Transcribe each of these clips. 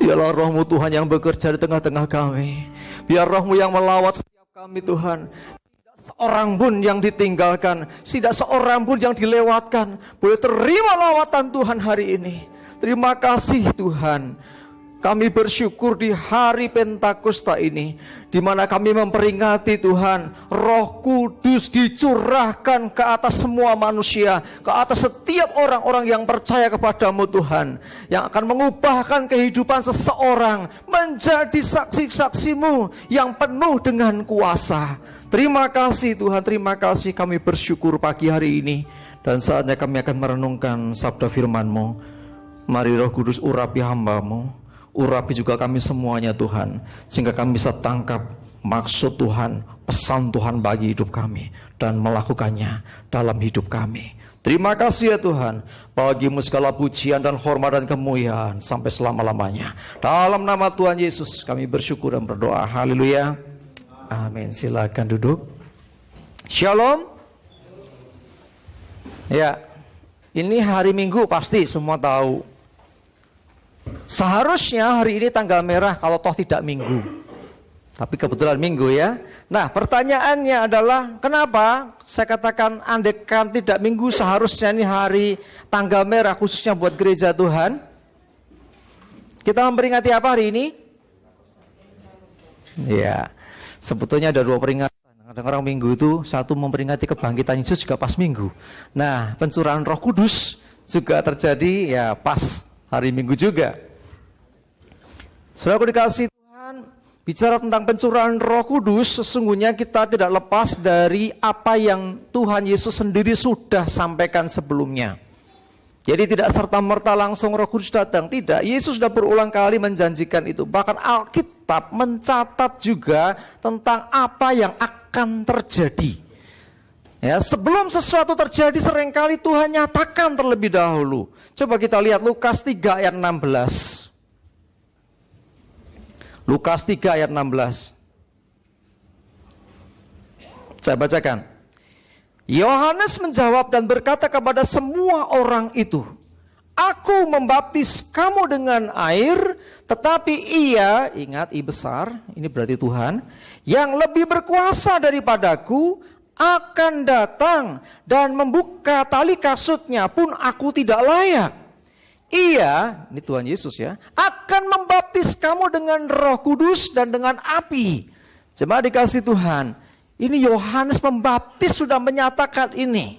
Biarlah roh-Mu Tuhan yang bekerja di tengah-tengah kami. Biar roh-Mu yang melawat setiap kami Tuhan. Tidak seorang pun yang ditinggalkan, tidak seorang pun yang dilewatkan. Boleh terima lawatan Tuhan hari ini. Terima kasih Tuhan. Kami bersyukur di hari Pentakosta ini, di mana kami memperingati Tuhan, Roh Kudus dicurahkan ke atas semua manusia, ke atas setiap orang-orang yang percaya kepadamu Tuhan, yang akan mengubahkan kehidupan seseorang menjadi saksi-saksimu yang penuh dengan kuasa. Terima kasih Tuhan, terima kasih, kami bersyukur pagi hari ini. Dan saatnya kami akan merenungkan sabda firman-Mu. Mari Roh Kudus urapi hamba-Mu, urapi juga kami semuanya Tuhan, sehingga kami bisa tangkap maksud Tuhan, pesan Tuhan bagi hidup kami, dan melakukannya dalam hidup kami. Terima kasih ya Tuhan, bagimu segala pujian dan hormat dan kemuliaan sampai selama-lamanya. Dalam nama Tuhan Yesus kami bersyukur dan berdoa. Haleluya. Amin. Silakan duduk. Shalom. Ya, ini hari Minggu pasti semua tahu. Seharusnya hari ini tanggal merah kalau toh tidak Minggu, tapi kebetulan Minggu ya. Nah pertanyaannya adalah, kenapa saya katakan andekan tidak Minggu, seharusnya ini hari tanggal merah khususnya buat gereja Tuhan. Kita memperingati apa hari ini? Ya, sebetulnya ada dua peringatan. Kadang-kadang Minggu itu satu memperingati kebangkitan Yesus juga pas Minggu. Nah pencurahan Roh Kudus juga terjadi ya pas hari Minggu juga. Saudaraku dikasihi Tuhan, bicara tentang pencurahan Roh Kudus, sesungguhnya kita tidak lepas dari apa yang Tuhan Yesus sendiri sudah sampaikan sebelumnya. Jadi tidak serta-merta langsung Roh Kudus datang, tidak. Yesus sudah berulang kali menjanjikan itu. Bahkan Alkitab mencatat juga tentang apa yang akan terjadi. Ya, sebelum sesuatu terjadi seringkali Tuhan nyatakan terlebih dahulu. Coba kita lihat Lukas 3 ayat 16. Lukas 3 ayat 16. Saya bacakan. Yohanes menjawab dan berkata kepada semua orang itu, Aku membaptis kamu dengan air, tetapi ia, ingat I besar, ini berarti Tuhan, yang lebih berkuasa daripadaku, akan datang dan membuka tali kasutnya pun aku tidak layak. Ia, ini Tuhan Yesus ya, akan membaptis kamu dengan Roh Kudus dan dengan api. Jemaat dikasih Tuhan, ini Yohanes Pembaptis sudah menyatakan ini.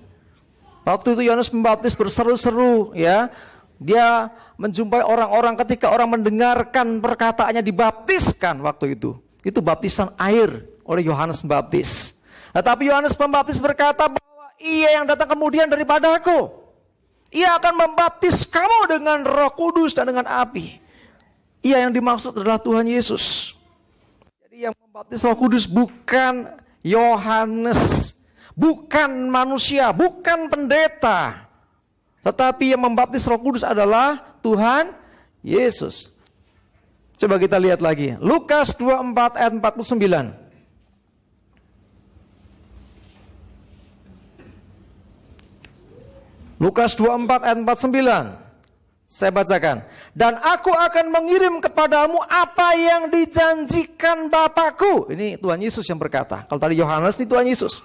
Waktu itu Yohanes Pembaptis berseru-seru ya, dia menjumpai orang-orang ketika orang mendengarkan perkataannya dibaptiskan waktu itu. Itu baptisan air oleh Yohanes Pembaptis. Tetapi Yohanes Pembaptis berkata bahwa ia yang datang kemudian daripada aku. Ia akan membaptis kamu dengan Roh Kudus dan dengan api. Ia yang dimaksud adalah Tuhan Yesus. Jadi yang membaptis Roh Kudus bukan Yohanes, bukan manusia, bukan pendeta. Tetapi yang membaptis Roh Kudus adalah Tuhan Yesus. Coba kita lihat lagi. Lukas 24 ayat 49. Lukas 24 ayat 49. Saya bacakan. Dan aku akan mengirim kepadamu apa yang dijanjikan Bapakku. Ini Tuhan Yesus yang berkata. Kalau tadi Yohanes, ini Tuhan Yesus.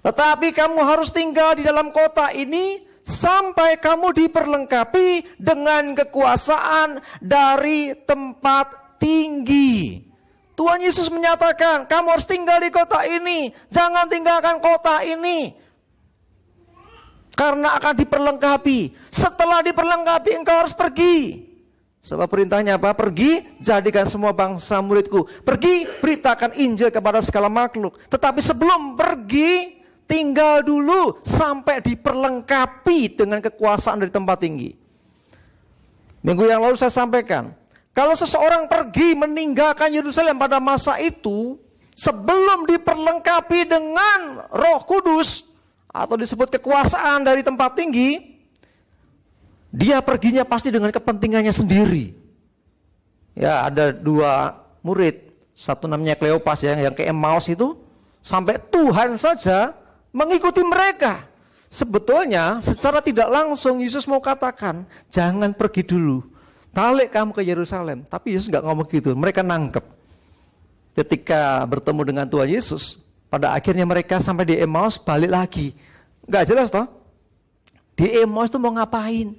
Tetapi kamu harus tinggal di dalam kota ini sampai kamu diperlengkapi dengan kekuasaan dari tempat tinggi. Tuhan Yesus menyatakan, kamu harus tinggal di kota ini. Jangan tinggalkan kota ini. Karena akan diperlengkapi. Setelah diperlengkapi engkau harus pergi. Sebab perintahnya apa? Pergi, jadikan semua bangsa muridku. Pergi, beritakan Injil kepada segala makhluk. Tetapi sebelum pergi, tinggal dulu sampai diperlengkapi dengan kekuasaan dari tempat tinggi. Minggu yang lalu saya sampaikan, kalau seseorang pergi meninggalkan Yerusalem pada masa itu, sebelum diperlengkapi dengan Roh Kudus, atau disebut kekuasaan dari tempat tinggi, dia perginya pasti dengan kepentingannya sendiri. Ya, ada dua murid, satu namanya Kleopas yang ke Emmaus itu, sampai Tuhan saja mengikuti mereka. Sebetulnya secara tidak langsung Yesus mau katakan, jangan pergi dulu, balik kamu ke Yerusalem. Tapi Yesus nggak ngomong gitu, mereka nangkep. Ketika bertemu dengan Tuhan Yesus, pada akhirnya mereka sampai di Emmaus balik lagi. Nggak jelas toh? Di Emmaus itu mau ngapain?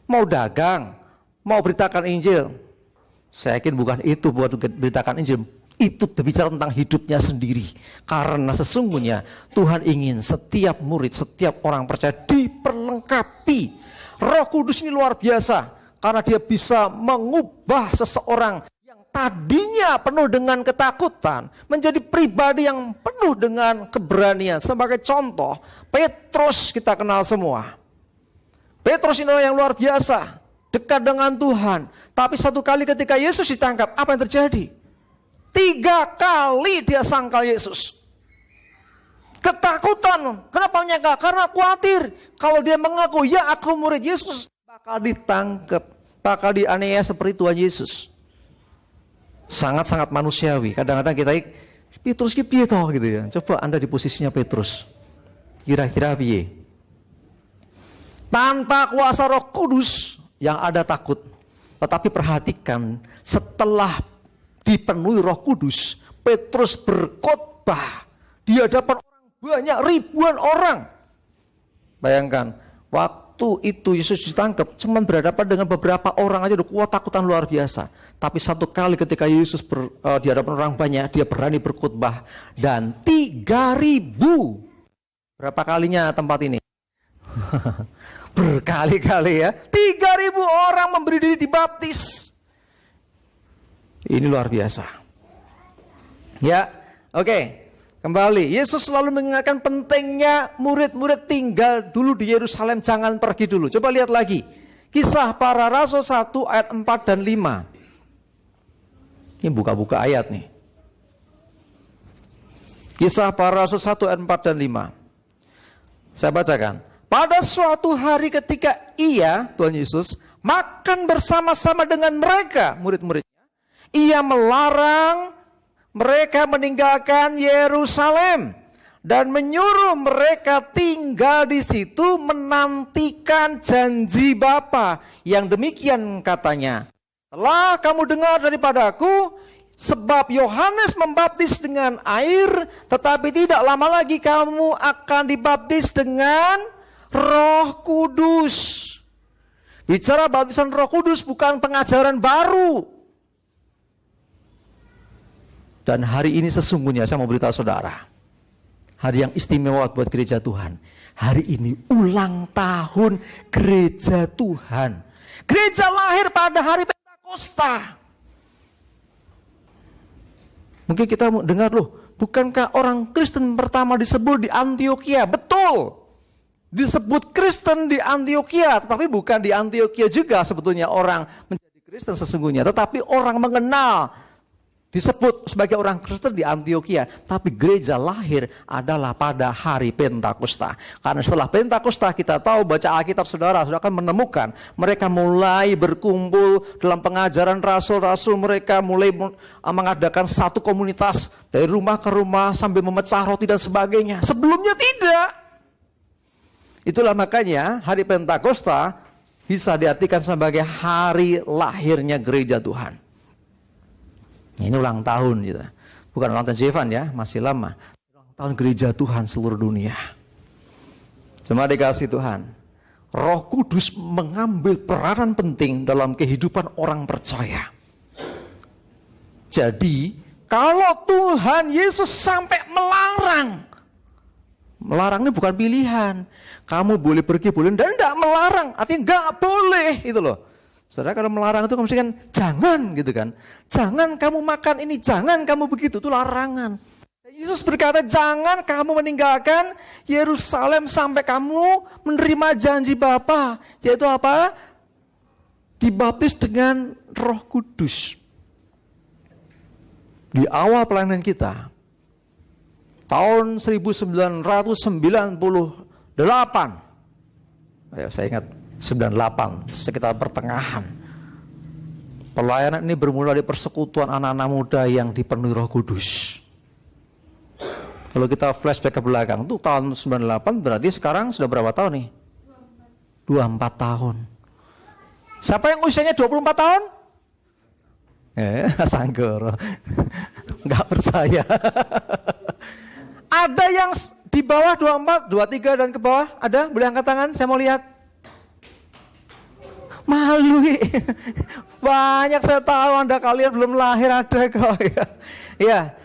Mau dagang? Mau beritakan Injil? Saya yakin bukan itu buat beritakan Injil. Itu berbicara tentang hidupnya sendiri. Karena sesungguhnya Tuhan ingin setiap murid, setiap orang percaya diperlengkapi. Roh Kudus ini luar biasa. Karena dia bisa mengubah seseorang yang tadinya penuh dengan ketakutan menjadi pribadi yang penuh dengan keberanian. Sebagai contoh, Petrus kita kenal semua. Petrus ini orang yang luar biasa, dekat dengan Tuhan. Tapi satu kali ketika Yesus ditangkap, apa yang terjadi? 3 kali dia sangkal Yesus. Ketakutan. Kenapa menyangkal? Karena khawatir. Kalau dia mengaku, ya aku murid Yesus, bakal ditangkap, bakal dianiaya seperti Tuhan Yesus. Sangat-sangat manusiawi. Kadang-kadang kita, Petrus ki piye toh gitu ya. Coba Anda di posisinya Petrus. Kira-kira piye? Tanpa kuasa Roh Kudus yang ada takut. Tetapi perhatikan, setelah dipenuhi Roh Kudus, Petrus berkhotbah di hadapan orang banyak, ribuan orang. Bayangkan, waktu itu Yesus ditangkap, cuma berhadapan dengan beberapa orang aja udah kuat takutan luar biasa. Tapi satu kali ketika Yesus di hadapan orang banyak, dia berani berkhotbah. Dan 3.000. Berapa kalinya tempat ini? Berkali-kali ya. 3.000 orang memberi diri dibaptis. Ini luar biasa. Ya, oke. Kembali, Yesus selalu mengingatkan pentingnya murid-murid tinggal dulu di Yerusalem, jangan pergi dulu. Coba lihat lagi. Kisah Para Rasul 1 ayat 4 dan 5. Ini buka-buka ayat nih. Kisah Para Rasul 1 ayat 4 dan 5. Saya bacakan. Pada suatu hari ketika ia, Tuhan Yesus, makan bersama-sama dengan mereka, murid-muridnya, ia melarang mereka meninggalkan Yerusalem dan menyuruh mereka tinggal di situ menantikan janji Bapa. Yang demikian katanya, telah kamu dengar daripadaku, sebab Yohanes membaptis dengan air, tetapi tidak lama lagi kamu akan dibaptis dengan Roh Kudus. Bicara baptisan Roh Kudus bukan pengajaran baru. Dan hari ini sesungguhnya saya mau beritahu saudara, hari yang istimewa buat gereja Tuhan. Hari ini ulang tahun gereja Tuhan. Gereja lahir pada hari Pentakosta. Mungkin kita dengar, loh, bukankah orang Kristen pertama disebut di Antioquia? Betul. Disebut Kristen di Antioquia, tetapi bukan di Antioquia juga sebetulnya orang menjadi Kristen sesungguhnya. Tetapi orang mengenal, disebut sebagai orang Kristen di Antioquia. Tapi gereja lahir adalah pada hari Pentakosta. Karena setelah Pentakosta kita tahu, baca Alkitab saudara akan menemukan mereka mulai berkumpul dalam pengajaran rasul-rasul. Mereka mulai mengadakan satu komunitas dari rumah ke rumah sambil memecah roti dan sebagainya. Sebelumnya tidak. Itulah makanya hari Pentakosta bisa diartikan sebagai hari lahirnya gereja Tuhan. Ini ulang tahun gitu. Bukan ulang tahun Jevan ya, masih lama. Ulang tahun gereja Tuhan seluruh dunia. Jemaat dikasih Tuhan, Roh Kudus mengambil peranan penting dalam kehidupan orang percaya. Jadi, kalau Tuhan Yesus sampai melarang ini bukan pilihan. Kamu boleh pergi, boleh, dan tidak melarang. Artinya nggak boleh, itu loh. Saudara, kalau melarang itu mesti kan jangan gitu kan. Jangan kamu makan ini, jangan kamu begitu, itu larangan. Yesus berkata, jangan kamu meninggalkan Yerusalem sampai kamu menerima janji Bapa. Yaitu apa? Dibaptis dengan Roh Kudus. Di awal pelayanan kita, tahun 1998, saya ingat 98, sekitar pertengahan. Pelayanan ini bermula dari persekutuan anak-anak muda yang dipenuhi Roh Kudus. Kalau kita flashback ke belakang, itu tahun 98, berarti sekarang sudah berapa tahun nih? 24 tahun. Siapa yang usianya 24 tahun? Sanggur. Nggak percaya. Ada yang di bawah 24, 23 dan ke bawah? Ada? Boleh angkat tangan? Saya mau lihat. Malu. Banyak saya tahu Anda kalian belum lahir ada kok. Ya.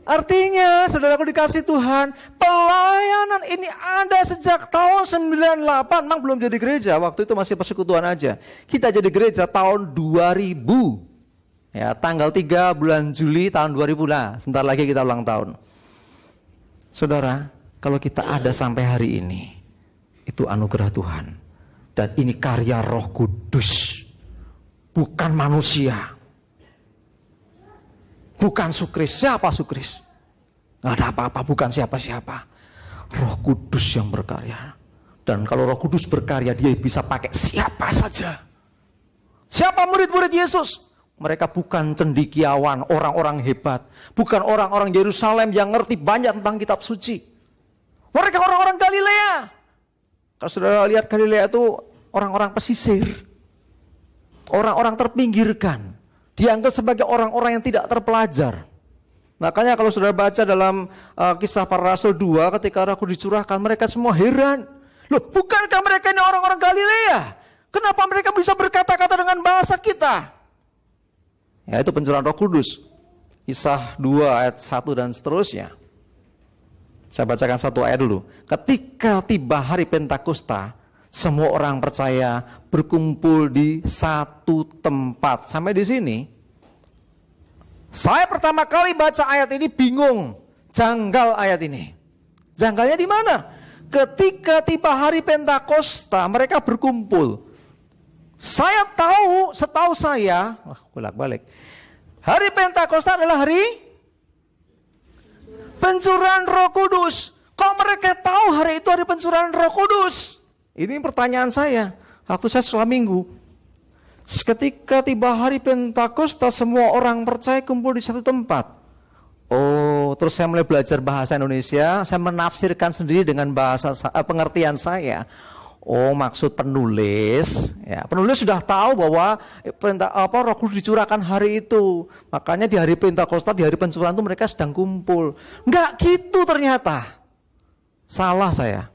Artinya, saudaraku dikasih Tuhan, pelayanan ini ada sejak tahun 98, memang belum jadi gereja, waktu itu masih persekutuan aja. Kita jadi gereja tahun 2000, ya tanggal 3 bulan Juli tahun 2000 lah, sebentar lagi kita ulang tahun. Saudara, kalau kita ada sampai hari ini, itu anugerah Tuhan. Dan ini karya Roh Kudus, bukan manusia. Bukan Sukris. Siapa Sukris? Nggak ada apa-apa, bukan siapa-siapa. Roh Kudus yang berkarya. Dan kalau Roh Kudus berkarya, dia bisa pakai siapa saja. Siapa murid-murid Yesus? Mereka bukan cendekiawan, orang-orang hebat. Bukan orang-orang Yerusalem yang ngerti banyak tentang kitab suci. Mereka orang-orang Galilea. Kalau saudara lihat Galilea itu orang-orang pesisir. Orang-orang terpinggirkan. Dianggap sebagai orang-orang yang tidak terpelajar. Makanya kalau saudara baca dalam kisah para rasul 2, ketika Roh Kudus dicurahkan, mereka semua heran. Loh, bukankah mereka ini orang-orang Galilea? Kenapa mereka bisa berkata-kata dengan bahasa kita? Ya, itu pencurahan Roh Kudus. Kisah 2 ayat 1 dan seterusnya. Saya bacakan satu ayat dulu. Ketika tiba hari Pentakosta, semua orang percaya berkumpul di satu tempat. Sampai di sini, saya pertama kali baca ayat ini bingung, janggal ayat ini. Janggalnya di mana? Ketika tiba hari Pentakosta, mereka berkumpul. Saya tahu, setahu saya, bolak-balik. Hari Pentakosta adalah hari pencurahan Roh Kudus. Kok mereka tahu hari itu hari pencurahan Roh Kudus? Ini pertanyaan saya, waktu saya sekolah minggu. Ketika tiba hari Pentakosta, semua orang percaya kumpul di satu tempat. Oh, terus saya mulai belajar bahasa Indonesia, saya menafsirkan sendiri dengan bahasa pengertian saya. Oh, maksud penulis, ya penulis sudah tahu bahwa Roh Kudus dicurahkan hari itu. Makanya di hari Pentakosta, di hari pencurahan itu mereka sedang kumpul. Enggak gitu ternyata. Salah saya.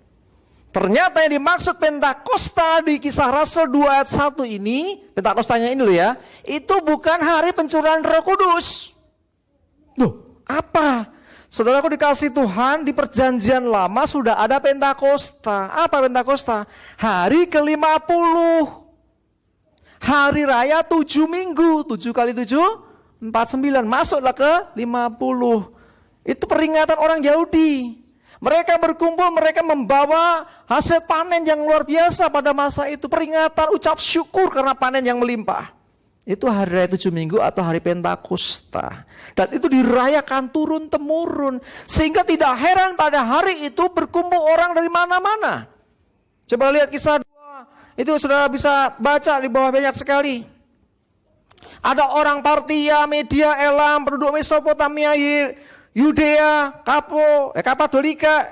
Ternyata yang dimaksud Pentakosta di Kisah Rasul 2 ayat 1 ini, Pentakostanya ini loh ya, itu bukan hari pencurahan Roh Kudus. Loh, apa? Saudaraku dikasih Tuhan, di perjanjian lama sudah ada Pentakosta. Apa Pentakosta? Hari ke-50. Hari raya 7 minggu. 7 kali 7, 49. Masuklah ke 50. Itu peringatan orang Yahudi. Mereka berkumpul, mereka membawa hasil panen yang luar biasa pada masa itu. Peringatan, ucap syukur karena panen yang melimpah. Itu hari raya 7 minggu atau hari Pentakosta. Dan itu dirayakan turun-temurun. Sehingga tidak heran pada hari itu berkumpul orang dari mana-mana. Coba lihat kisah 2. Itu sudah bisa baca di bawah banyak sekali. Ada orang Partia, Media, Elam, penduduk Mesopotamia, Yudea, Kapadokia,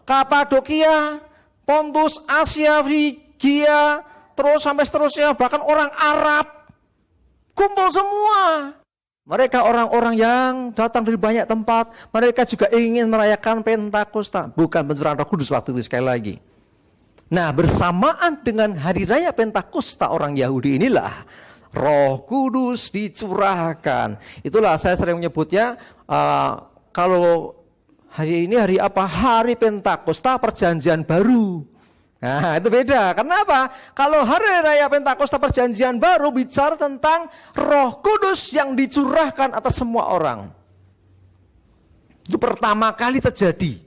Kapadokia, Pontus, Asia, Frigia, terus sampai seterusnya, bahkan orang Arab, kumpul semua. Mereka orang-orang yang datang dari banyak tempat, mereka juga ingin merayakan Pentakosta, bukan pencurahan Roh Kudus waktu itu sekali lagi. Nah, bersamaan dengan hari raya Pentakosta orang Yahudi inilah Roh Kudus dicurahkan. Itulah saya sering menyebutnya, kalau hari ini hari apa? Hari Pentakosta perjanjian baru. Nah, itu beda. Kenapa? Kalau hari raya Pentakosta perjanjian baru bicara tentang Roh Kudus yang dicurahkan atas semua orang. Itu pertama kali terjadi.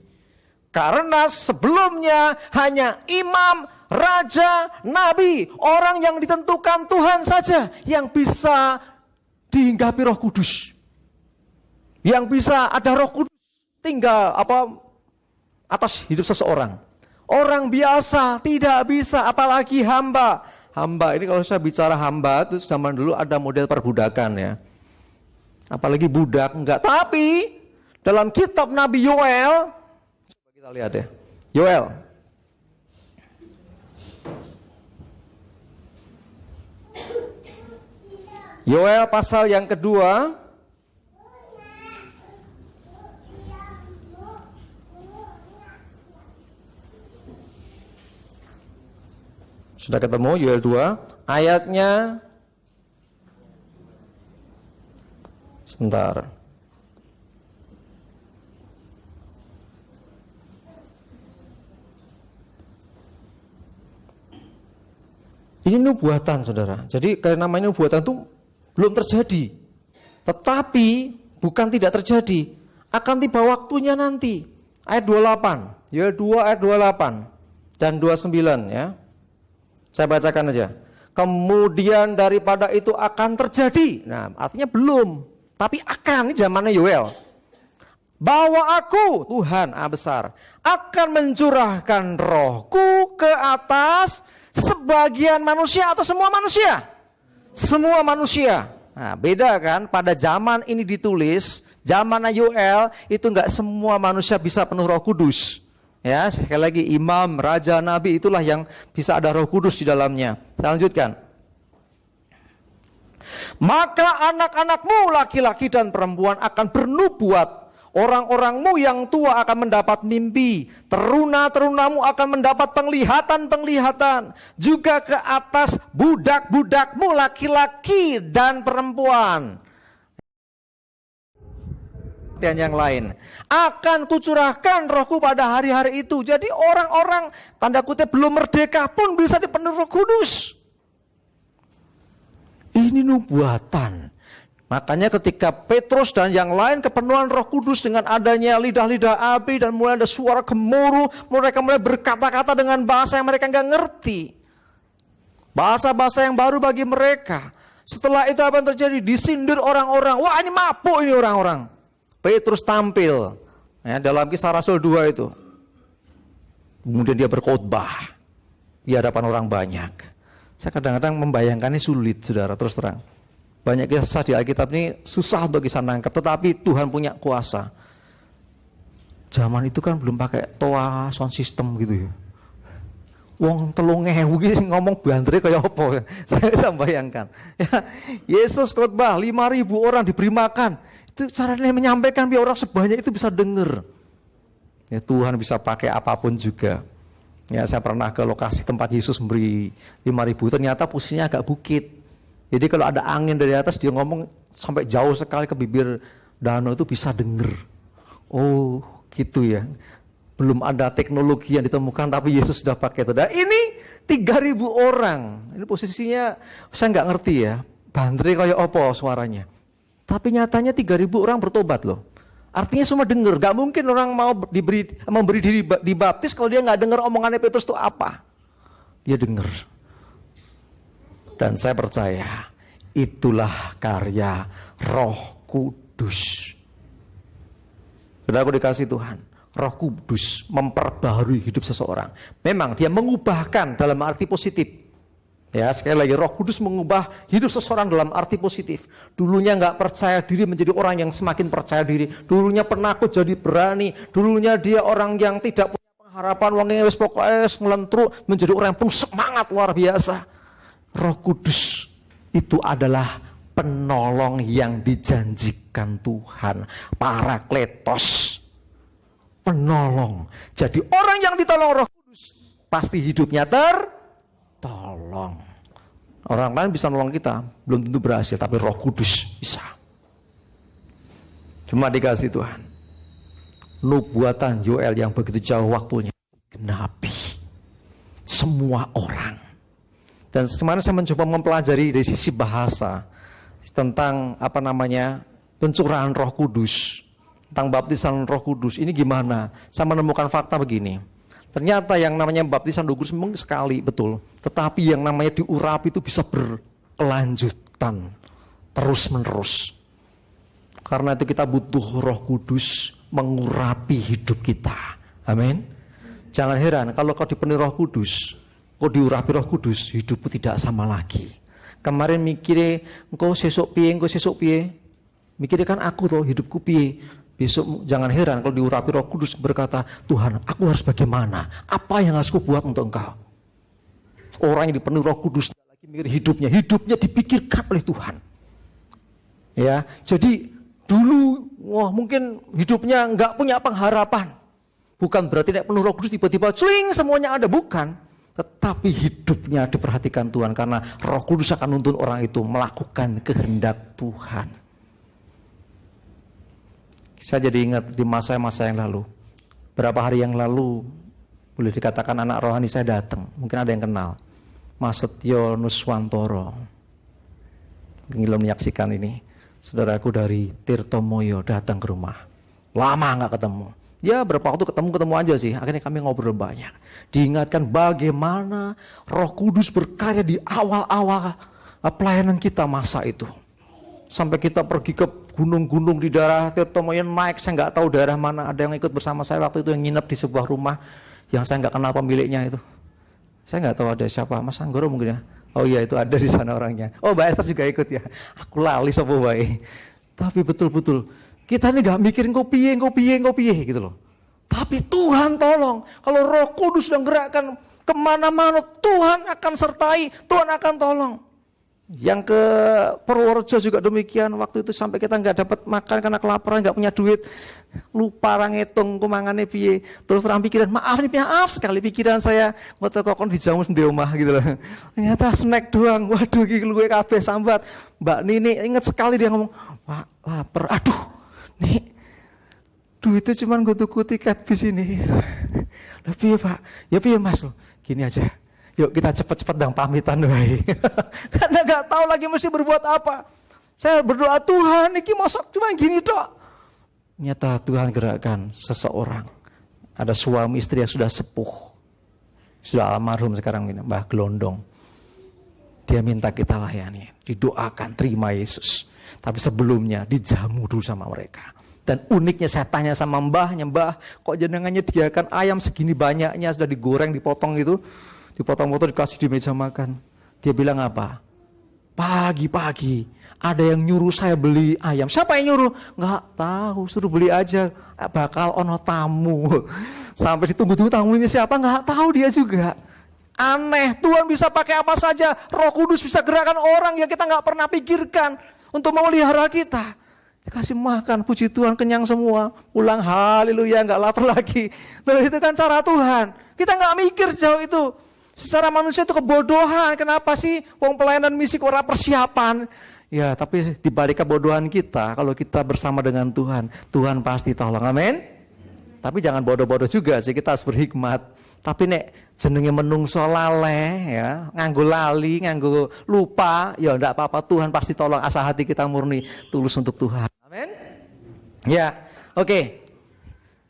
Karena sebelumnya hanya imam, raja, nabi, orang yang ditentukan Tuhan saja yang bisa dihinggapi Roh Kudus. Yang bisa ada Roh Kudus tinggal atas hidup seseorang. Orang biasa tidak bisa, apalagi hamba. Hamba ini kalau saya bicara hamba itu zaman dulu ada model perbudakan ya. Apalagi budak enggak. Tapi dalam kitab Nabi Yoel, coba kita lihat ya. Yoel Yoel pasal yang kedua. Sudah ketemu Yoel 2, ayatnya sebentar. Ini nubuatan, saudara. Jadi karena namanya nubuatan itu belum terjadi. Tetapi bukan tidak terjadi. Akan tiba waktunya nanti. Ayat 28. Yoel 2 ayat 28 dan 29 ya. Saya bacakan aja. Kemudian daripada itu akan terjadi. Nah, artinya belum, tapi akan. Ini zamannya Yoel. Bahwa aku, Tuhan besar, akan mencurahkan rohku ke atas sebagian manusia atau semua manusia? Semua manusia. Nah, beda kan? Pada zaman ini ditulis, zamannya Yoel, itu enggak semua manusia bisa penuh Roh Kudus. Ya, sekali lagi imam, raja, nabi itulah yang bisa ada Roh Kudus di dalamnya. Saya lanjutkan. Maka anak-anakmu laki-laki dan perempuan akan bernubuat. Orang-orangmu yang tua akan mendapat mimpi. Teruna-terunamu akan mendapat penglihatan-penglihatan. Juga ke atas budak-budakmu laki-laki dan perempuan. Dan yang lain akan kucurahkan rohku pada hari-hari itu. Jadi orang-orang tanda kutip belum merdeka pun bisa dipenuhi Roh Kudus. Ini nubuatan. Makanya ketika Petrus dan yang lain kepenuhan Roh Kudus dengan adanya lidah-lidah api dan mulai ada suara gemuruh, mereka mulai berkata-kata dengan bahasa yang mereka nggak ngerti. Bahasa-bahasa yang baru bagi mereka. Setelah itu apa yang terjadi? Disindir orang-orang. Wah, ini mabuk ini orang-orang. Petrus tampil ya, dalam Kisah Rasul 2 itu. Kemudian dia berkhotbah di hadapan orang banyak. Saya kadang-kadang membayangkannya sulit, saudara, terus terang. Banyak kisah di Alkitab ini susah untuk kisah nangkep, tetapi Tuhan punya kuasa. Zaman itu kan belum pakai toa sound system gitu ya. Wong 3.000 ngomong bandre kayak apa? Saya bisa bayangkan. Ya, Yesus khotbah 5.000 orang diberi makan. Itu caranya menyampaikan biar orang sebanyak itu bisa dengar. Ya, Tuhan bisa pakai apapun juga. Ya, saya pernah ke lokasi tempat Yesus memberi 5.000, ternyata posisinya agak bukit. Jadi kalau ada angin dari atas dia ngomong sampai jauh sekali ke bibir danau itu bisa dengar. Oh, gitu ya. Belum ada teknologi yang ditemukan tapi Yesus sudah pakai itu. Dan ini 3.000 orang. Ini posisinya saya nggak ngerti ya. Bandre kayak apa suaranya. Tapi nyatanya 3.000 orang bertobat loh. Artinya semua dengar. Gak mungkin orang mau memberi diri dibaptis kalau dia gak dengar omongannya Petrus itu apa. Dia dengar. Dan saya percaya itulah karya Roh Kudus. Saudara, aku dikasih Tuhan. Roh Kudus memperbaharui hidup seseorang. Memang dia mengubahkan dalam arti positif. Ya, sekali lagi Roh Kudus mengubah hidup seseorang dalam arti positif. Dulunya nggak percaya diri menjadi orang yang semakin percaya diri. Dulunya penakut jadi berani. Dulunya dia orang yang tidak punya pengharapan, wong wis pokoke ngelentruk menjadi orang yang penuh semangat luar biasa. Roh Kudus itu adalah penolong yang dijanjikan Tuhan, Parakletos. Penolong. Jadi orang yang ditolong Roh Kudus pasti hidupnya tertolong. Orang lain bisa nolong kita, belum tentu berhasil, tapi Roh Kudus bisa. Cuma dikasih Tuhan. Nubuatan Yoel yang begitu jauh waktunya genapi semua orang. Dan kemarin saya mencoba mempelajari dari sisi bahasa tentang pencurahan Roh Kudus, tentang baptisan Roh Kudus. Ini gimana? Saya menemukan fakta begini. Ternyata yang namanya baptisan Roh Kudus memang sekali, betul. Tetapi yang namanya diurapi itu bisa berkelanjutan, terus-menerus. Karena itu kita butuh Roh Kudus mengurapi hidup kita. Amin. Jangan heran kalau kau dipenuhi Roh Kudus, kau diurapi Roh Kudus, hidupmu tidak sama lagi. Kemarin mikirnya, engkau sesuk piye? Mikirnya kan aku tuh hidupku piye. Besok jangan heran kalau diurapi Roh Kudus berkata, Tuhan, aku harus bagaimana? Apa yang harus kubuat untuk Engkau? Orang yang dipenuhi Roh Kudus tidak lagi mikir hidupnya dipikirkan oleh Tuhan. Ya, jadi dulu mungkin hidupnya nggak punya pengharapan. Bukan berarti nek penuh Roh Kudus tiba-tiba cuing semuanya ada, bukan. Tetapi hidupnya diperhatikan Tuhan karena Roh Kudus akan nuntun orang itu melakukan kehendak Tuhan. Saya jadi ingat di masa-masa yang lalu. Berapa hari yang lalu boleh dikatakan anak rohani saya datang. Mungkin ada yang kenal. Mas Setyo Nuswantoro. Mungkin belum menyaksikan ini. Saudaraku dari Tirtomoyo datang ke rumah. Lama nggak ketemu. Ya berapa waktu ketemu aja sih. Akhirnya kami ngobrol banyak. Diingatkan bagaimana Roh Kudus berkarya di awal-awal pelayanan kita masa itu. Sampai kita pergi ke gunung-gunung di daerah Tirtomoyo naik. Saya nggak tahu daerah mana. Ada yang ikut bersama saya waktu itu yang nginep di sebuah rumah yang saya nggak kenal pemiliknya itu. Saya nggak tahu ada siapa. Mas Anggoro mungkin ya. Oh iya itu ada di sana orangnya. Oh Mbak Esther juga ikut ya. Aku lali sopo wae. Tapi betul-betul kita ini gak mikirin kopiye gitu loh. Tapi Tuhan tolong. Kalau Roh Kudus yang gerakkan kemana-mana, Tuhan akan sertai, Tuhan akan tolong. Yang ke Purworejo juga demikian. Waktu itu sampai kita gak dapat makan karena kelaparan, gak punya duit. Lupa ngitung kumangane piye. Terus terang pikiran, maaf sekali pikiran saya. Ngotot kokon dijamu sendiri omah gitu loh. Ternyata snack doang. Waduh iki luwe kabeh sambat. Mbak Nini ingat sekali dia ngomong, "Wah, lapar. Aduh. Nih duitnya cuma gue tuku tiket bis ini." Lah piye Pak? Ya piye Mas? Gini aja. Yuk kita cepat-cepat dang pamitan wae. Karena gak tahu lagi mesti berbuat apa. Saya berdoa, Tuhan iki masak cuma gini tok. Nyata Tuhan gerakkan seseorang. Ada suami istri yang sudah sepuh. Sudah almarhum sekarang ini, Mbah Glondong. Dia minta kita layani, didoakan, terima Yesus. Tapi sebelumnya dijamu dulu sama mereka. Dan uniknya saya tanya sama mbahnya, "Mbah, kok jenengannya diakan ayam segini banyaknya sudah digoreng, dipotong itu, dipotong-potong dikasih di meja makan." Dia bilang apa? "Pagi-pagi ada yang nyuruh saya beli ayam." Siapa yang nyuruh? Nggak tahu, suruh beli aja. Bakal ono tamu. Sampai ditunggu-tunggu tamunya siapa? Nggak tahu dia juga. Aneh, Tuhan bisa pakai apa saja. Roh Kudus bisa gerakan orang yang kita nggak pernah pikirkan untuk memelihara kita. Kasih makan, puji Tuhan, kenyang semua. Pulang, haleluya, nggak lapar lagi. Loh, itu kan cara Tuhan. Kita nggak mikir jauh itu. Secara manusia itu kebodohan. Kenapa sih wong pelayanan misi kok ora persiapan? Ya, tapi di balik kebodohan kita, kalau kita bersama dengan Tuhan, Tuhan pasti tolong. Amin. Tapi jangan bodoh-bodoh juga sih, kita harus berhikmat. Tapi nek jenenge menungso laleh ya, nganggo lali, nganggo lupa, ya enggak apa-apa, Tuhan pasti tolong asal hati kita murni, tulus untuk Tuhan. Amin. Ya, oke.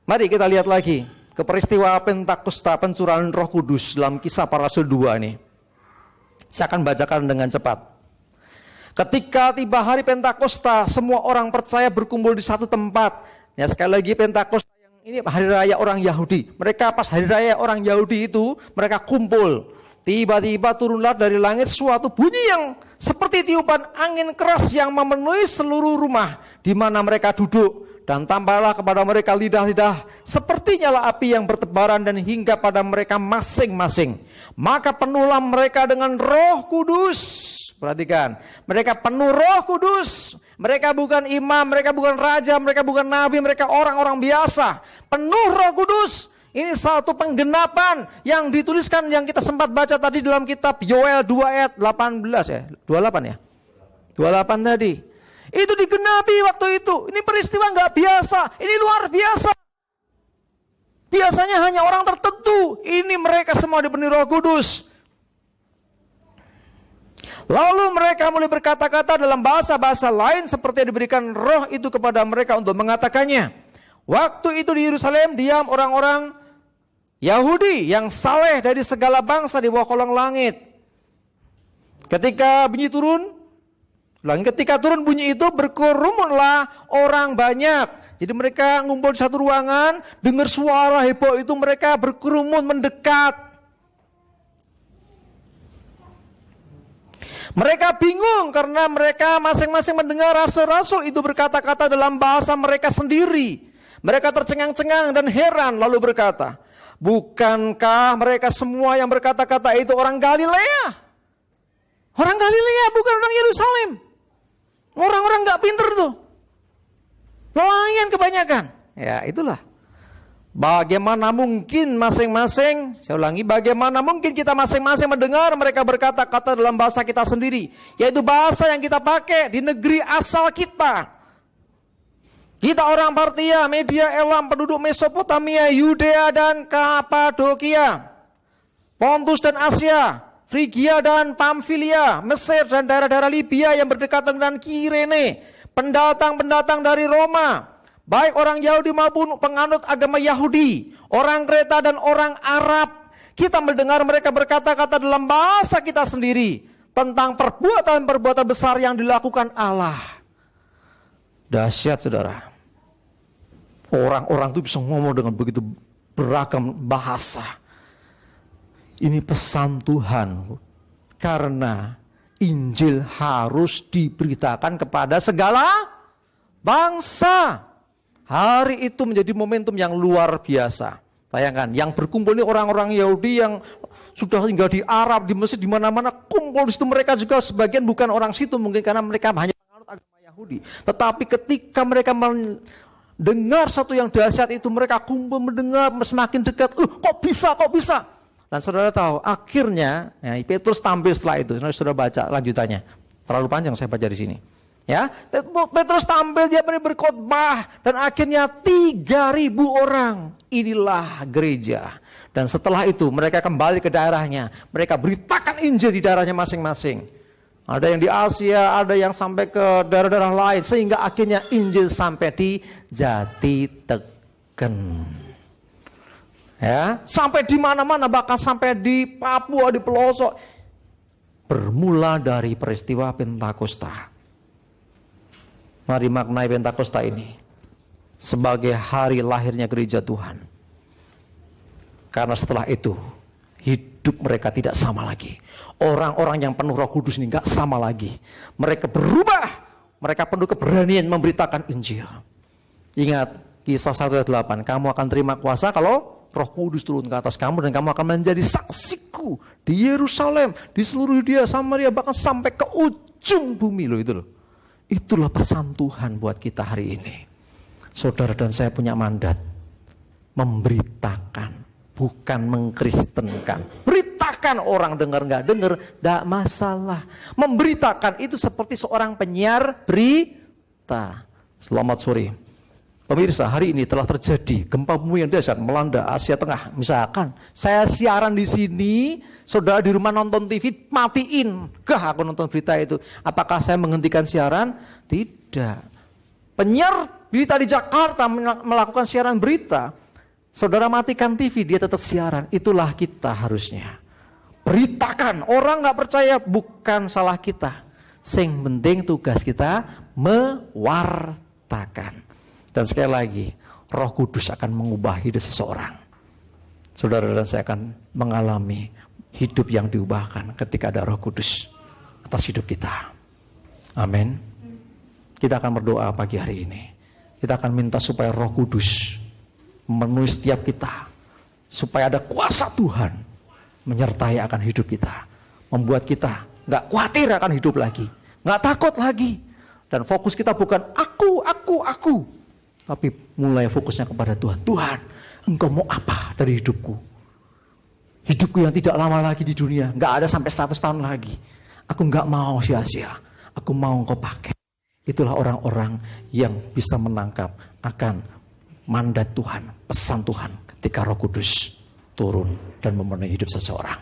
Mari kita lihat lagi ke peristiwa Pentakosta, pencurahan Roh Kudus dalam Kisah Para Rasul 2 ini. Saya akan bacakan dengan cepat. Ketika tiba hari Pentakosta, semua orang percaya berkumpul di satu tempat. Ya, sekali lagi Pentakosta ini hari raya orang Yahudi. Mereka pas hari raya orang Yahudi itu, mereka kumpul. Tiba-tiba turunlah dari langit suatu bunyi yang seperti tiupan angin keras yang memenuhi seluruh rumah di mana mereka duduk. Dan tampaklah kepada mereka lidah-lidah seperti nyala api yang bertebaran dan hingga pada mereka masing-masing. Maka penuhlah mereka dengan Roh Kudus. Perhatikan, mereka penuh Roh Kudus. Mereka bukan imam, mereka bukan raja, mereka bukan nabi, mereka orang-orang biasa. Penuh Roh Kudus. Ini satu penggenapan yang dituliskan yang kita sempat baca tadi dalam kitab Yoel 2 ayat 18 ya. 28 ya. 28 tadi. Itu digenapi waktu itu. Ini peristiwa nggak biasa. Ini luar biasa. Biasanya hanya orang tertentu. Ini mereka semua dipenuhi Roh Kudus. Lalu mereka mulai berkata-kata dalam bahasa-bahasa lain seperti yang diberikan roh itu kepada mereka untuk mengatakannya. Waktu itu di Yerusalem diam orang-orang Yahudi yang saleh dari segala bangsa di bawah kolong langit. Ketika bunyi turun bunyi itu berkerumunlah orang banyak. Jadi mereka ngumpul di satu ruangan, dengar suara heboh itu mereka berkerumun mendekat. Mereka bingung karena mereka masing-masing mendengar rasul-rasul itu berkata-kata dalam bahasa mereka sendiri. Mereka tercengang-cengang dan heran lalu berkata, "Bukankah mereka semua yang berkata-kata itu orang Galilea? Orang Galilea bukan orang Yerusalem. Orang-orang nggak pinter tuh. Nelayan kebanyakan. Ya itulah. Bagaimana mungkin masing-masing, saya ulangi, bagaimana mungkin kita masing-masing mendengar mereka berkata-kata dalam bahasa kita sendiri, yaitu bahasa yang kita pakai di negeri asal kita. Kita orang Partia, Media, Elam, penduduk Mesopotamia, Yudea dan Kapadokia, Pontus dan Asia, Frigia dan Pamfilia, Mesir dan daerah-daerah Libya yang berdekatan dengan Kirene, pendatang-pendatang dari Roma, baik orang Yahudi maupun penganut agama Yahudi, orang Kreta dan orang Arab. Kita mendengar mereka berkata-kata dalam bahasa kita sendiri tentang perbuatan-perbuatan besar yang dilakukan Allah. Dahsyat saudara. Orang-orang itu bisa ngomong dengan begitu beragam bahasa. Ini pesan Tuhan. Karena Injil harus diberitakan kepada segala bangsa. Hari itu menjadi momentum yang luar biasa. Bayangkan, yang berkumpul ini orang-orang Yahudi yang sudah tinggal di Arab, di Mesir, di mana-mana kumpul di situ. Mereka juga sebagian bukan orang situ mungkin karena mereka hanya menganut agama Yahudi. Tetapi ketika mereka mendengar satu yang dahsyat itu, mereka kumpul mendengar semakin dekat. Kok bisa? Dan saudara tahu, akhirnya ya, Petrus tampil setelah itu. Saudara baca lanjutannya. Terlalu panjang saya baca di sini. Ya, Petrus tampil, dia berkhotbah dan akhirnya 3.000 orang. Inilah gereja. Dan setelah itu mereka kembali ke daerahnya. Mereka beritakan Injil di daerahnya masing-masing. Ada yang di Asia, ada yang sampai ke daerah-daerah lain, sehingga akhirnya Injil sampai di Jatiteken. Ya, sampai di mana-mana, bahkan sampai di Papua, di pelosok. Bermula dari peristiwa Pentakosta. Mari maknai Pentakosta ini sebagai hari lahirnya gereja Tuhan. Karena setelah itu hidup mereka tidak sama lagi. Orang-orang yang penuh Roh Kudus ini gak sama lagi. Mereka berubah. Mereka penuh keberanian memberitakan Injil. Ingat Kisah 1 ayat 8. Kamu akan terima kuasa kalau Roh Kudus turun ke atas kamu dan kamu akan menjadi saksiku di Yerusalem, di seluruh Yudea, Samaria, bahkan sampai ke ujung bumi loh itu loh. Itulah pesan Tuhan buat kita hari ini. Saudara dan saya punya mandat memberitakan, bukan mengkristenkan. Beritakan, orang dengar nggak dengar, nggak masalah. Memberitakan itu seperti seorang penyiar berita. Selamat sore. Pemirsa, hari ini telah terjadi gempa bumi yang dahsyat melanda Asia Tengah. Misalkan saya siaran di sini, saudara di rumah nonton TV, matiin. Aku nonton berita itu. Apakah saya menghentikan siaran? Tidak. Penyiar berita di Jakarta melakukan siaran berita. Saudara matikan TV, dia tetap siaran. Itulah kita harusnya. Beritakan. Orang nggak percaya, bukan salah kita. Sing penting tugas kita mewartakan. Dan sekali lagi, Roh Kudus akan mengubah hidup seseorang. Saudara dan saya akan mengalami hidup yang diubahkan ketika ada Roh Kudus atas hidup kita. Amin. Kita akan berdoa pagi hari ini. Kita akan minta supaya Roh Kudus memenuhi setiap kita. Supaya ada kuasa Tuhan menyertai akan hidup kita. Membuat kita gak khawatir akan hidup lagi. Gak takut lagi. Dan fokus kita bukan aku. Tapi mulai fokusnya kepada Tuhan. Tuhan, Engkau mau apa dari hidupku? Hidupku yang tidak lama lagi di dunia. Gak ada sampai 100 tahun lagi. Aku gak mau sia-sia. Aku mau Engkau pakai. Itulah orang-orang yang bisa menangkap akan mandat Tuhan, pesan Tuhan ketika Roh Kudus turun dan memenuhi hidup seseorang.